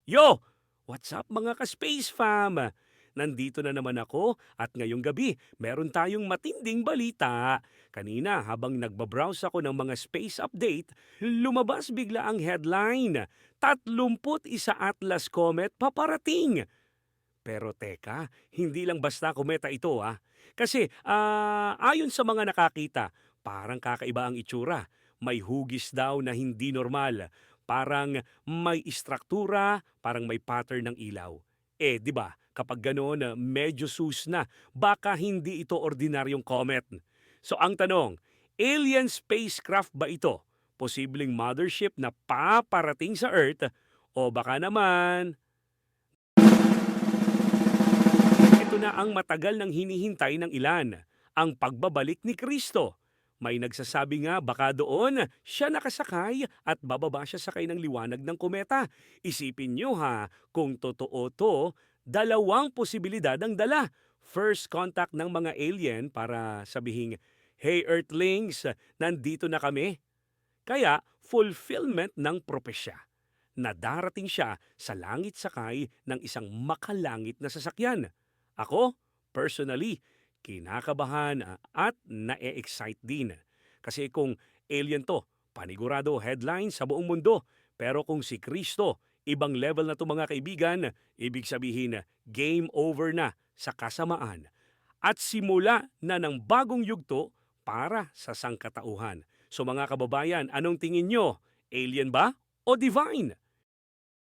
Yo! What's up mga ka-Space Fam? Nandito na naman ako at ngayong gabi meron tayong matinding balita. Kanina habang nagbabrowse ako ng mga space update, lumabas bigla ang headline. 31 Atlas Comet paparating. Pero teka, hindi lang basta kometa ito Kasi ayon sa mga nakakita, parang kakaiba ang itsura. May hugis daw na hindi normal. Parang may istruktura, parang may pattern ng ilaw. Di ba? Kapag ganoon, medyo sus na. Baka hindi ito ordinaryong comet. So ang tanong, alien spacecraft ba ito? Posibleng mothership na paparating sa Earth o baka naman ito na ang matagal nang hinihintay ng ilan, ang pagbabalik ni Kristo. May nagsasabi nga baka doon siya nakasakay at bababa siya sakay ng liwanag ng kometa. Isipin niyo kung totoo to, dalawang posibilidad ang dala. First contact ng mga alien para sabihing, "Hey Earthlings, nandito na kami." Kaya fulfillment ng propesya na darating siya sa langit sakay ng isang makalangit na sasakyan. Ako, personally, kinakabahan at na-excite din. Kasi kung alien to, panigurado headline sa buong mundo. Pero kung si Kristo, ibang level na to mga kaibigan, ibig sabihin game over na sa kasamaan. At simula na ng bagong yugto para sa sangkatauhan. So mga kababayan, anong tingin nyo? Alien ba o divine?